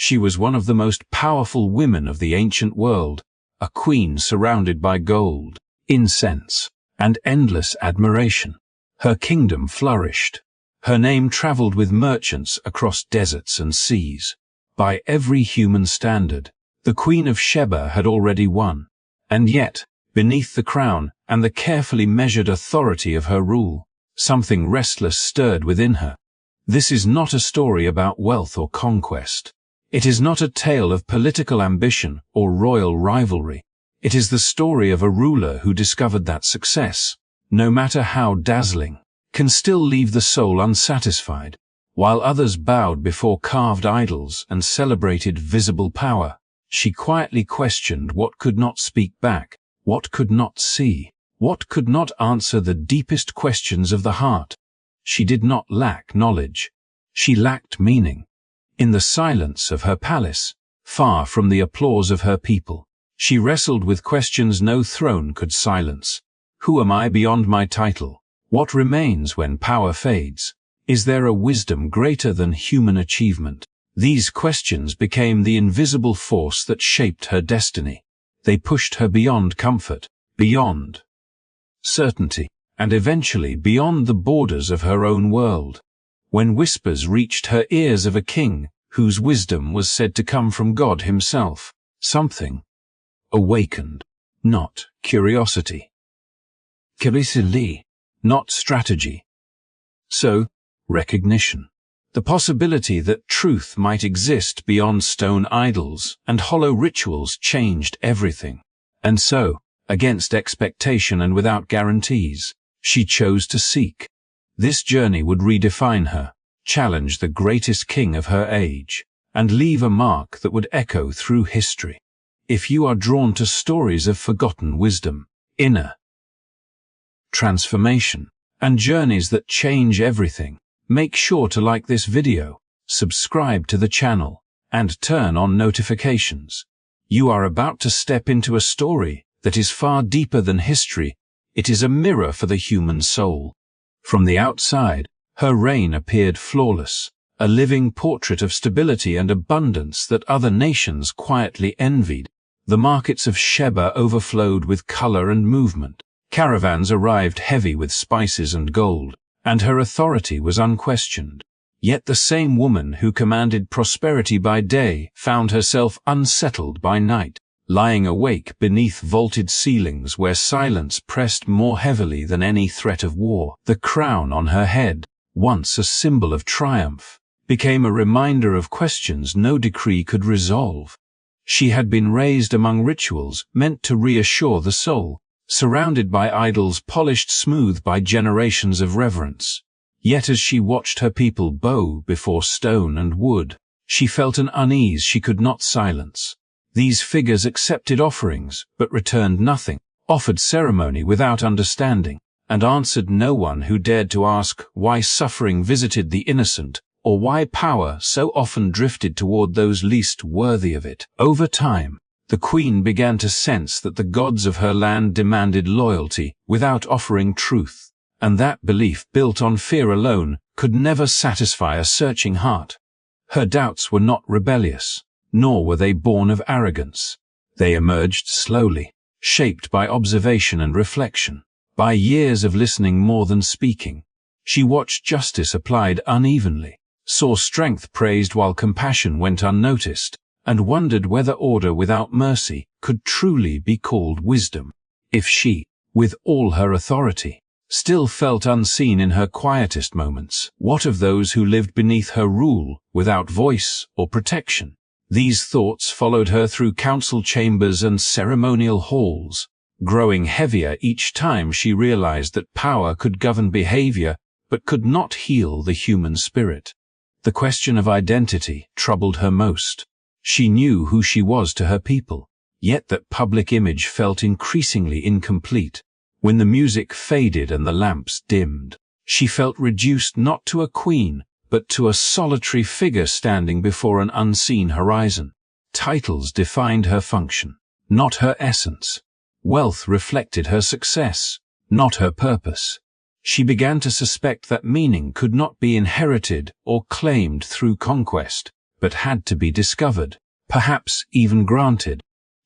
She was one of the most powerful women of the ancient world, a queen surrounded by gold, incense, and endless admiration. Her kingdom flourished. Her name traveled with merchants across deserts and seas. By every human standard, the Queen of Sheba had already won. And yet, beneath the crown and the carefully measured authority of her rule, something restless stirred within her. This is not a story about wealth or conquest. It is not a tale of political ambition or royal rivalry. It is the story of a ruler who discovered that success, no matter how dazzling, can still leave the soul unsatisfied. While others bowed before carved idols and celebrated visible power, she quietly questioned what could not speak back, what could not see, what could not answer the deepest questions of the heart. She did not lack knowledge. She lacked meaning. In the silence of her palace, far from the applause of her people, she wrestled with questions no throne could silence. Who am I beyond my title? What remains when power fades? Is there a wisdom greater than human achievement? These questions became the invisible force that shaped her destiny. They pushed her beyond comfort, beyond certainty, and eventually beyond the borders of her own world. When whispers reached her ears of a king whose wisdom was said to come from God himself, something awakened. Not curiosity. Curiosity, not strategy. So, recognition. The possibility that truth might exist beyond stone idols and hollow rituals changed everything. And so, against expectation and without guarantees, she chose to seek. This journey would redefine her, challenge the greatest king of her age, and leave a mark that would echo through history. If you are drawn to stories of forgotten wisdom, inner transformation, and journeys that change everything, make sure to like this video, subscribe to the channel, and turn on notifications. You are about to step into a story that is far deeper than history. It is a mirror for the human soul. From the outside, her reign appeared flawless, a living portrait of stability and abundance that other nations quietly envied. The markets of Sheba overflowed with color and movement. Caravans arrived heavy with spices and gold, and her authority was unquestioned. Yet the same woman who commanded prosperity by day found herself unsettled by night, lying awake beneath vaulted ceilings where silence pressed more heavily than any threat of war. The crown on her head, once a symbol of triumph, became a reminder of questions no decree could resolve. She had been raised among rituals meant to reassure the soul, surrounded by idols polished smooth by generations of reverence. Yet as she watched her people bow before stone and wood, she felt an unease she could not silence. These figures accepted offerings, but returned nothing, offered ceremony without understanding, and answered no one who dared to ask why suffering visited the innocent, or why power so often drifted toward those least worthy of it. Over time, the queen began to sense that the gods of her land demanded loyalty without offering truth, and that belief built on fear alone could never satisfy a searching heart. Her doubts were not rebellious, nor were they born of arrogance. They emerged slowly, shaped by observation and reflection, by years of listening more than speaking. She watched justice applied unevenly, saw strength praised while compassion went unnoticed, and wondered whether order without mercy could truly be called wisdom. If she, with all her authority, still felt unseen in her quietest moments, what of those who lived beneath her rule, without voice or protection? These thoughts followed her through council chambers and ceremonial halls, growing heavier each time she realized that power could govern behavior but could not heal the human spirit. The question of identity troubled her most. She knew who she was to her people, yet that public image felt increasingly incomplete. When the music faded and the lamps dimmed, she felt reduced not to a queen, but to a solitary figure standing before an unseen horizon. Titles defined her function, not her essence. Wealth reflected her success, not her purpose. She began to suspect that meaning could not be inherited or claimed through conquest, but had to be discovered, perhaps even granted.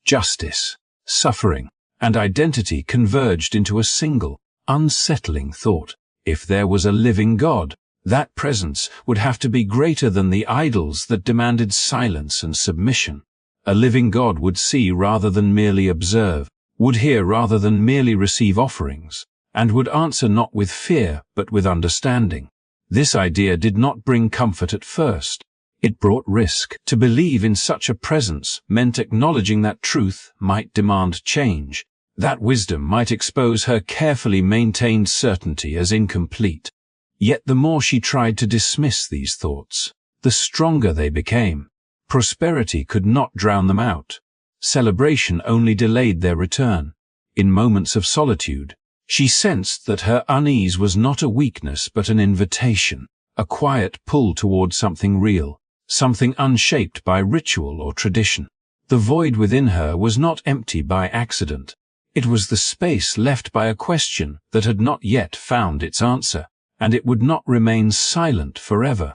Justice, suffering, and identity converged into a single, unsettling thought. If there was a living God, that presence would have to be greater than the idols that demanded silence and submission. A living God would see rather than merely observe, would hear rather than merely receive offerings, and would answer not with fear but with understanding. This idea did not bring comfort at first. It brought risk. To believe in such a presence meant acknowledging that truth might demand change, that wisdom might expose her carefully maintained certainty as incomplete. Yet the more she tried to dismiss these thoughts, the stronger they became. Prosperity could not drown them out. Celebration only delayed their return. In moments of solitude, she sensed that her unease was not a weakness but an invitation, a quiet pull toward something real, something unshaped by ritual or tradition. The void within her was not empty by accident. It was the space left by a question that had not yet found its answer, and it would not remain silent forever.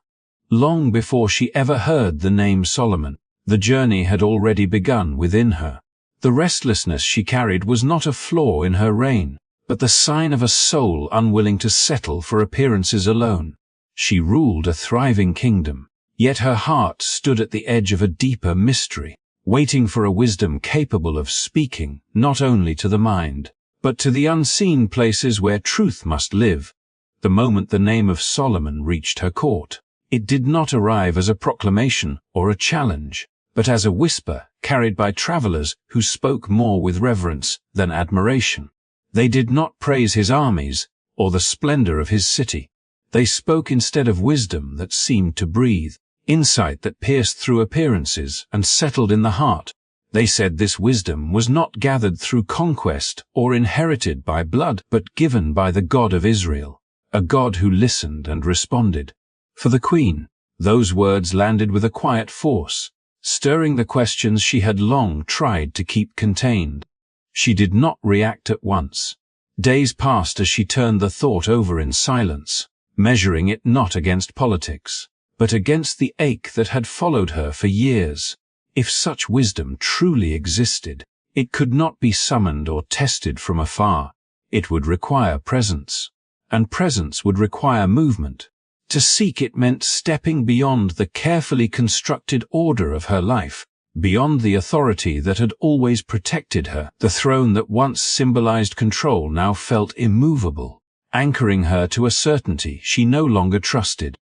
Long before she ever heard the name Solomon, the journey had already begun within her. The restlessness she carried was not a flaw in her reign, but the sign of a soul unwilling to settle for appearances alone. She ruled a thriving kingdom, yet her heart stood at the edge of a deeper mystery, waiting for a wisdom capable of speaking not only to the mind, but to the unseen places where truth must live. The moment the name of Solomon reached her court, it did not arrive as a proclamation or a challenge, but as a whisper carried by travelers who spoke more with reverence than admiration. They did not praise his armies or the splendor of his city. They spoke instead of wisdom that seemed to breathe, insight that pierced through appearances and settled in the heart. They said this wisdom was not gathered through conquest or inherited by blood, but given by the God of Israel, a God who listened and responded. For the queen, those words landed with a quiet force, stirring the questions she had long tried to keep contained. She did not react at once. Days passed as she turned the thought over in silence, measuring it not against politics, but against the ache that had followed her for years. If such wisdom truly existed, it could not be summoned or tested from afar. It would require presence, and presence would require movement. To seek it meant stepping beyond the carefully constructed order of her life, beyond the authority that had always protected her. The throne that once symbolized control now felt immovable, anchoring her to a certainty she no longer trusted.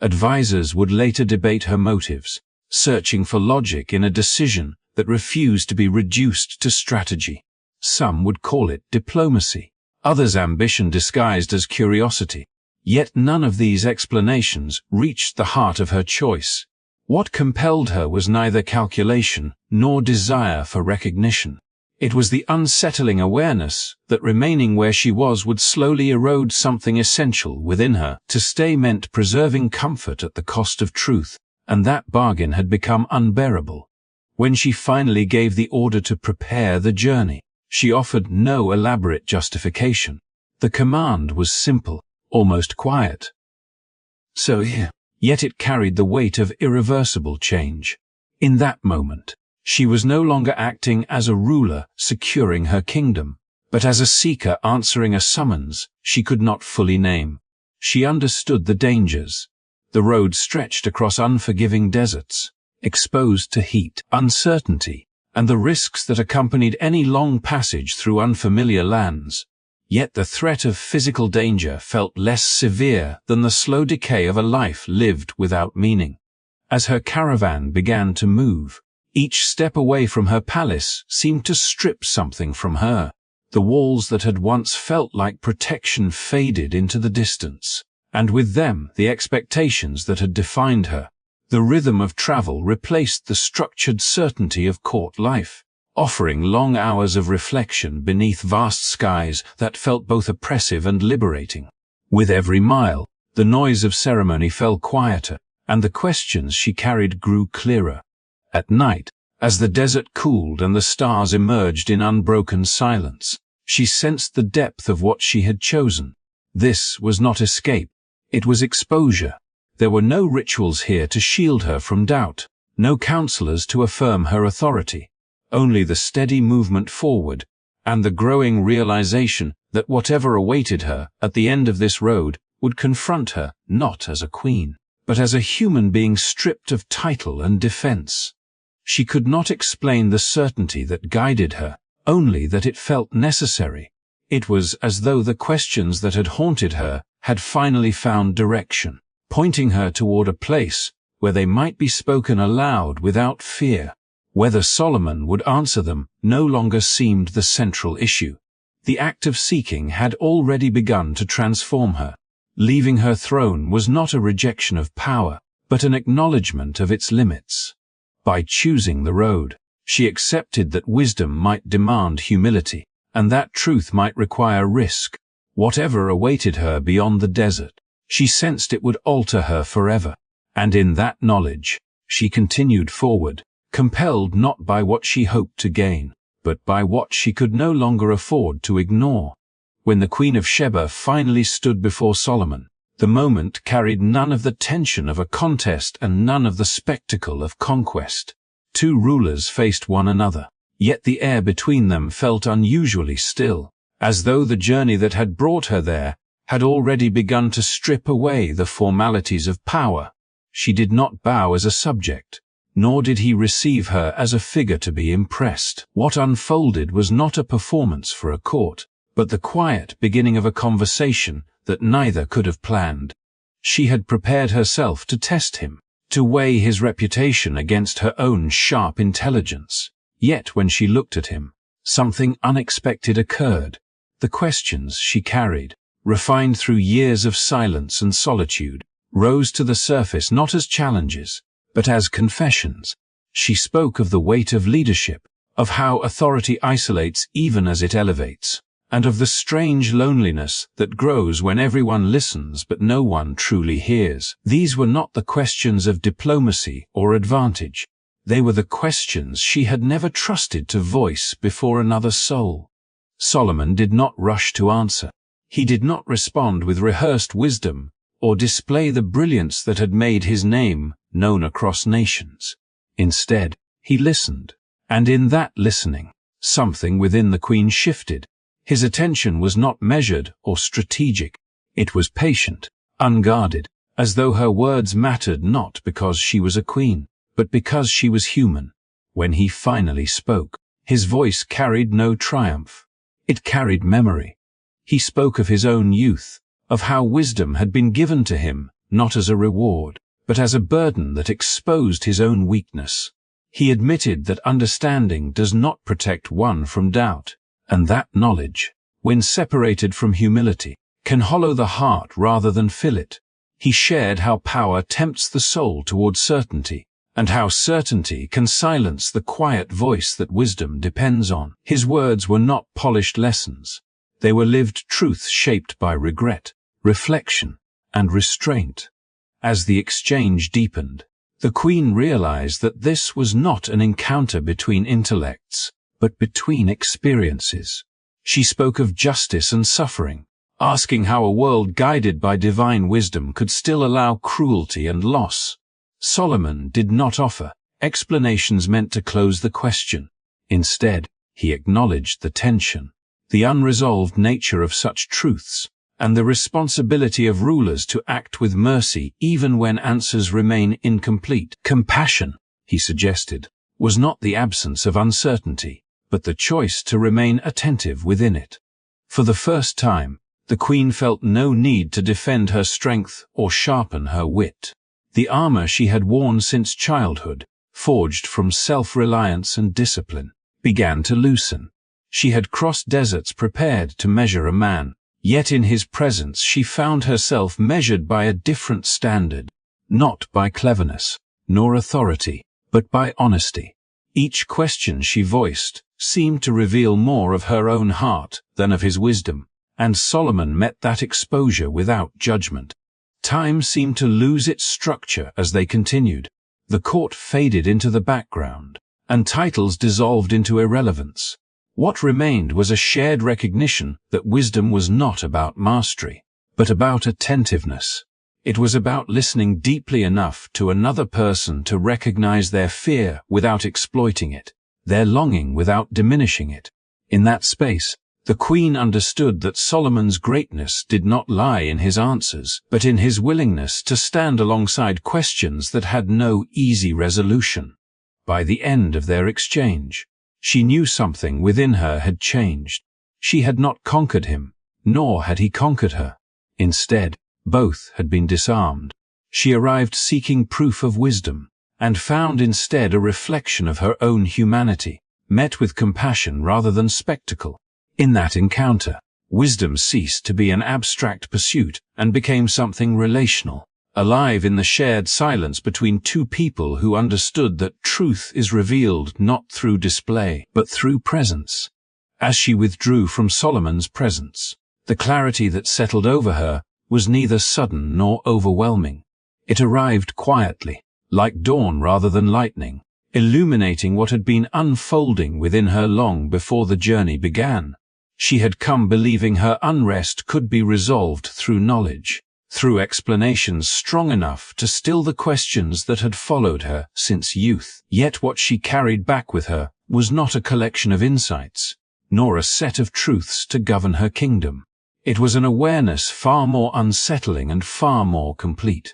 Advisors would later debate her motives, searching for logic in a decision that refused to be reduced to strategy. Some would call it diplomacy, others ambition disguised as curiosity. Yet none of these explanations reached the heart of her choice. What compelled her was neither calculation nor desire for recognition. It was the unsettling awareness that remaining where she was would slowly erode something essential within her. To stay meant preserving comfort at the cost of truth, and that bargain had become unbearable. When she finally gave the order to prepare the journey, she offered no elaborate justification. The command was simple, almost quiet. So here. Yet it carried the weight of irreversible change. In that moment, she was no longer acting as a ruler securing her kingdom, but as a seeker answering a summons she could not fully name. She understood the dangers. The road stretched across unforgiving deserts, exposed to heat, uncertainty, and the risks that accompanied any long passage through unfamiliar lands. Yet the threat of physical danger felt less severe than the slow decay of a life lived without meaning. As her caravan began to move, each step away from her palace seemed to strip something from her. The walls that had once felt like protection faded into the distance, and with them the expectations that had defined her. The rhythm of travel replaced the structured certainty of court life, offering long hours of reflection beneath vast skies that felt both oppressive and liberating. With every mile, the noise of ceremony fell quieter, and the questions she carried grew clearer. At night, as the desert cooled and the stars emerged in unbroken silence, she sensed the depth of what she had chosen. This was not escape, it was exposure. There were no rituals here to shield her from doubt, no counselors to affirm her authority, only the steady movement forward, and the growing realization that whatever awaited her at the end of this road would confront her not as a queen, but as a human being stripped of title and defense. She could not explain the certainty that guided her, only that it felt necessary. It was as though the questions that had haunted her had finally found direction, pointing her toward a place where they might be spoken aloud without fear. Whether Solomon would answer them no longer seemed the central issue. The act of seeking had already begun to transform her. Leaving her throne was not a rejection of power, but an acknowledgement of its limits. By choosing the road, she accepted that wisdom might demand humility, and that truth might require risk. Whatever awaited her beyond the desert, she sensed it would alter her forever, and in that knowledge, she continued forward, compelled not by what she hoped to gain, but by what she could no longer afford to ignore. When the Queen of Sheba finally stood before Solomon, the moment carried none of the tension of a contest and none of the spectacle of conquest. Two rulers faced one another, yet the air between them felt unusually still, as though the journey that had brought her there had already begun to strip away the formalities of power. She did not bow as a subject, nor did he receive her as a figure to be impressed. What unfolded was not a performance for a court, but the quiet beginning of a conversation that neither could have planned. She had prepared herself to test him, to weigh his reputation against her own sharp intelligence. Yet when she looked at him, something unexpected occurred. The questions she carried, refined through years of silence and solitude, rose to the surface not as challenges, but as confessions. She spoke of the weight of leadership, of how authority isolates even as it elevates, and of the strange loneliness that grows when everyone listens but no one truly hears. These were not the questions of diplomacy or advantage. They were the questions she had never trusted to voice before another soul. Solomon did not rush to answer. He did not respond with rehearsed wisdom or display the brilliance that had made his name known across nations. Instead, he listened, and in that listening, something within the queen shifted. His attention was not measured or strategic. It was patient, unguarded, as though her words mattered not because she was a queen, but because she was human. When he finally spoke, his voice carried no triumph. It carried memory. He spoke of his own youth, of how wisdom had been given to him, not as a reward, but as a burden that exposed his own weakness. He admitted that understanding does not protect one from doubt, and that knowledge, when separated from humility, can hollow the heart rather than fill it. He shared how power tempts the soul toward certainty, and how certainty can silence the quiet voice that wisdom depends on. His words were not polished lessons. They were lived truths shaped by regret, reflection, and restraint. As the exchange deepened, the queen realized that this was not an encounter between intellects, but between experiences. She spoke of justice and suffering, asking how a world guided by divine wisdom could still allow cruelty and loss. Solomon did not offer explanations meant to close the question. Instead, he acknowledged the tension, the unresolved nature of such truths, and the responsibility of rulers to act with mercy even when answers remain incomplete. Compassion, he suggested, was not the absence of uncertainty, but the choice to remain attentive within it. For the first time, the queen felt no need to defend her strength or sharpen her wit. The armor she had worn since childhood, forged from self-reliance and discipline, began to loosen. She had crossed deserts prepared to measure a man, yet in his presence she found herself measured by a different standard, not by cleverness, nor authority, but by honesty. Each question she voiced seemed to reveal more of her own heart than of his wisdom, and Solomon met that exposure without judgment. Time seemed to lose its structure as they continued. The court faded into the background, and titles dissolved into irrelevance. What remained was a shared recognition that wisdom was not about mastery, but about attentiveness. It was about listening deeply enough to another person to recognize their fear without exploiting it, their longing without diminishing it. In that space, the Queen understood that Solomon's greatness did not lie in his answers, but in his willingness to stand alongside questions that had no easy resolution. By the end of their exchange, she knew something within her had changed. She had not conquered him, nor had he conquered her. Instead, both had been disarmed. She arrived seeking proof of wisdom, and found instead a reflection of her own humanity, met with compassion rather than spectacle. In that encounter, wisdom ceased to be an abstract pursuit and became something relational, alive in the shared silence between two people who understood that truth is revealed not through display, but through presence. As she withdrew from Solomon's presence, the clarity that settled over her was neither sudden nor overwhelming. It arrived quietly, like dawn rather than lightning, illuminating what had been unfolding within her long before the journey began. She had come believing her unrest could be resolved through knowledge, through explanations strong enough to still the questions that had followed her since youth. Yet what she carried back with her was not a collection of insights, nor a set of truths to govern her kingdom. It was an awareness far more unsettling and far more complete.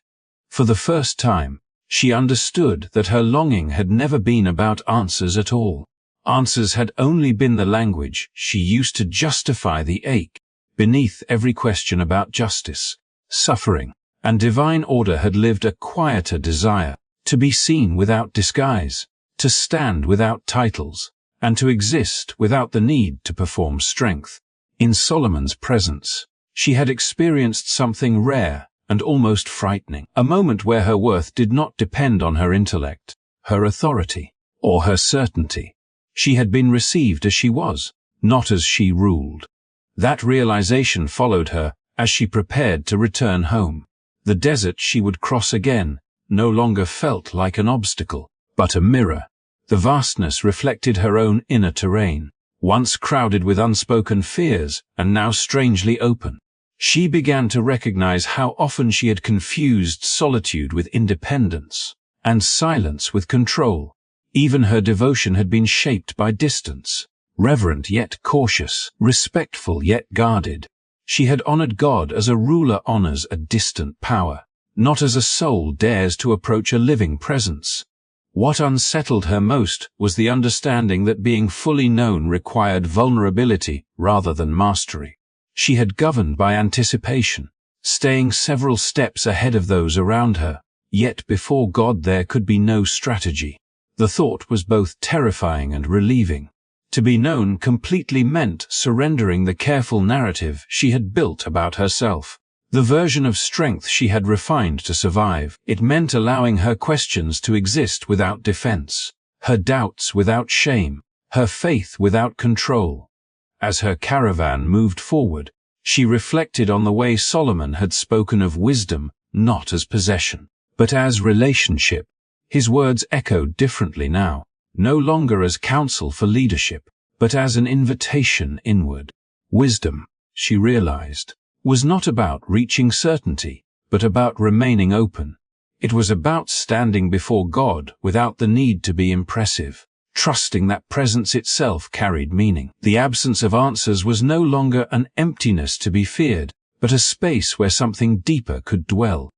For the first time, she understood that her longing had never been about answers at all. Answers had only been the language she used to justify the ache. Beneath every question about justice, suffering, and divine order had lived a quieter desire, to be seen without disguise, to stand without titles, and to exist without the need to perform strength. In Solomon's presence, she had experienced something rare and almost frightening, a moment where her worth did not depend on her intellect, her authority, or her certainty. She had been received as she was, not as she ruled. That realization followed her as she prepared to return home. The desert she would cross again no longer felt like an obstacle, but a mirror. The vastness reflected her own inner terrain, once crowded with unspoken fears and now strangely open. She began to recognize how often she had confused solitude with independence, and silence with control. Even her devotion had been shaped by distance, reverent yet cautious, respectful yet guarded. She had honored God as a ruler honors a distant power, not as a soul dares to approach a living presence. What unsettled her most was the understanding that being fully known required vulnerability rather than mastery. She had governed by anticipation, staying several steps ahead of those around her, yet before God there could be no strategy. The thought was both terrifying and relieving. To be known completely meant surrendering the careful narrative she had built about herself. The version of strength she had refined to survive. It meant allowing her questions to exist without defense, her doubts without shame, her faith without control. As her caravan moved forward, she reflected on the way Solomon had spoken of wisdom not as possession, but as relationship. His words echoed differently now, no longer as counsel for leadership, but as an invitation inward. Wisdom, she realized, was not about reaching certainty, but about remaining open. It was about standing before God without the need to be impressive, trusting that presence itself carried meaning. The absence of answers was no longer an emptiness to be feared, but a space where something deeper could dwell.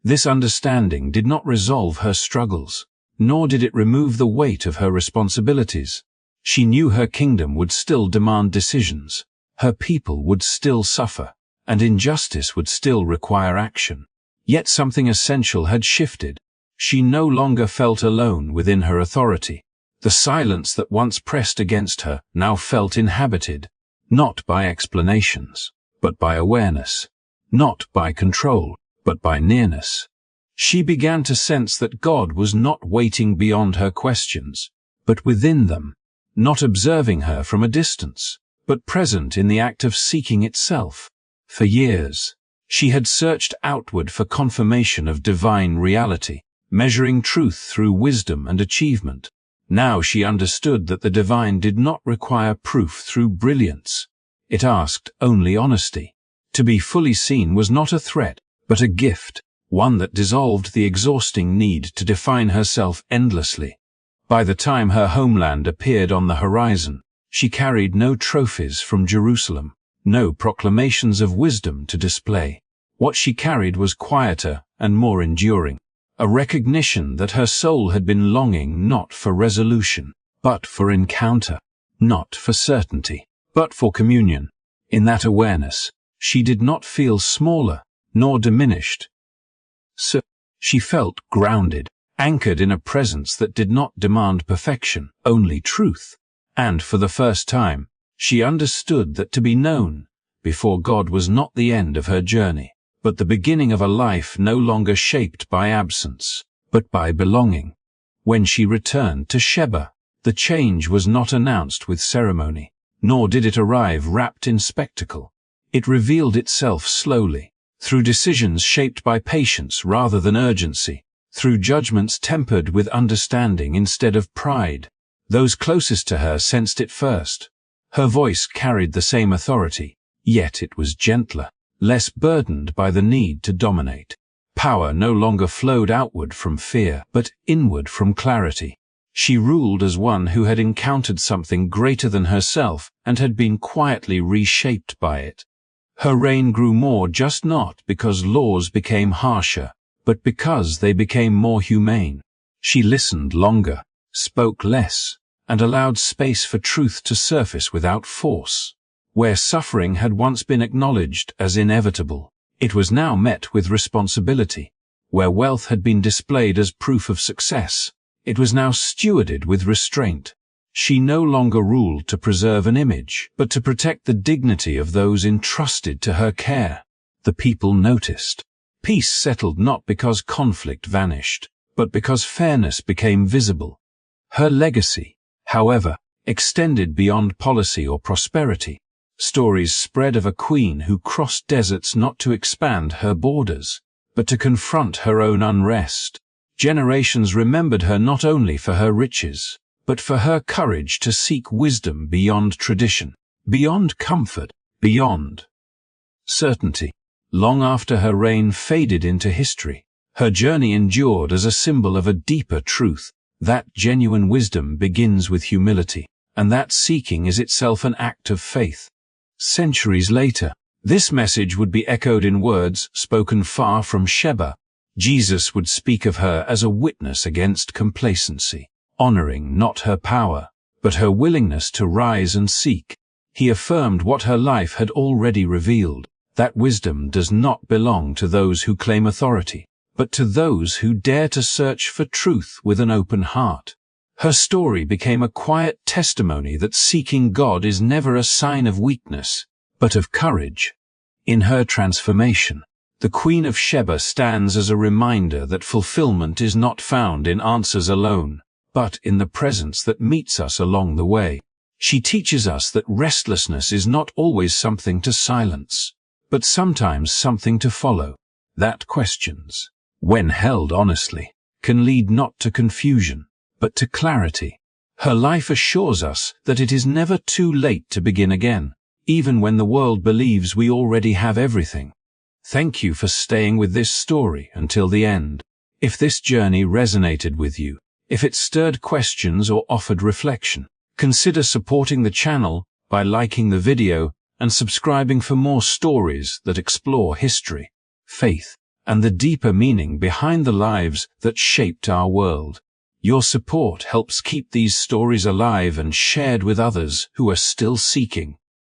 This understanding did not resolve her struggles, nor did it remove the weight of her responsibilities. She knew her kingdom would still demand decisions, her people would still suffer, and injustice would still require action. Yet something essential had shifted. She no longer felt alone within her authority. The silence that once pressed against her now felt inhabited, not by explanations, but by awareness, not by control, but by nearness. She began to sense that God was not waiting beyond her questions, but within them, not observing her from a distance, but present in the act of seeking itself. For years, she had searched outward for confirmation of divine reality, measuring truth through wisdom and achievement. Now she understood that the divine did not require proof through brilliance. It asked only honesty. To be fully seen was not a threat, but a gift. one that dissolved the exhausting need to define herself endlessly. By the time her homeland appeared on the horizon, she carried no trophies from Jerusalem, no proclamations of wisdom to display. What she carried was quieter and more enduring, a recognition that her soul had been longing not for resolution, but for encounter, not for certainty, but for communion. In that awareness, she did not feel smaller nor diminished. So, she felt grounded, anchored in a presence that did not demand perfection, only truth. And for the first time, she understood that to be known before God was not the end of her journey, but the beginning of a life no longer shaped by absence, but by belonging. When she returned to Sheba, the change was not announced with ceremony, nor did it arrive wrapped in spectacle. It revealed itself slowly, through decisions shaped by patience rather than urgency, through judgments tempered with understanding instead of pride. Those closest to her sensed it first. Her voice carried the same authority, yet it was gentler, less burdened by the need to dominate. Power no longer flowed outward from fear, but inward from clarity. She ruled as one who had encountered something greater than herself and had been quietly reshaped by it. Her reign grew more just not because laws became harsher, but because they became more humane. She listened longer, spoke less, and allowed space for truth to surface without force. Where suffering had once been acknowledged as inevitable, it was now met with responsibility. Where wealth had been displayed as proof of success, it was now stewarded with restraint. She no longer ruled to preserve an image, but to protect the dignity of those entrusted to her care. The people noticed. Peace settled not because conflict vanished, but because fairness became visible. Her legacy, however, extended beyond policy or prosperity. Stories spread of a queen who crossed deserts not to expand her borders, but to confront her own unrest. Generations remembered her not only for her riches, but for her courage to seek wisdom beyond tradition, beyond comfort, beyond certainty. Long after her reign faded into history, her journey endured as a symbol of a deeper truth, that genuine wisdom begins with humility, and that seeking is itself an act of faith. Centuries later, this message would be echoed in words spoken far from Sheba. Jesus would speak of her as a witness against complacency, honoring not her power, but her willingness to rise and seek. He affirmed what her life had already revealed, that wisdom does not belong to those who claim authority, but to those who dare to search for truth with an open heart. Her story became a quiet testimony that seeking God is never a sign of weakness, but of courage. In her transformation, the Queen of Sheba stands as a reminder that fulfillment is not found in answers alone, but in the presence that meets us along the way. She teaches us that restlessness is not always something to silence, but sometimes something to follow. That questions, when held honestly, can lead not to confusion, but to clarity. Her life assures us that it is never too late to begin again, even when the world believes we already have everything. Thank you for staying with this story until the end. If this journey resonated with you, if it stirred questions or offered reflection, consider supporting the channel by liking the video and subscribing for more stories that explore history, faith, and the deeper meaning behind the lives that shaped our world. Your support helps keep these stories alive and shared with others who are still seeking.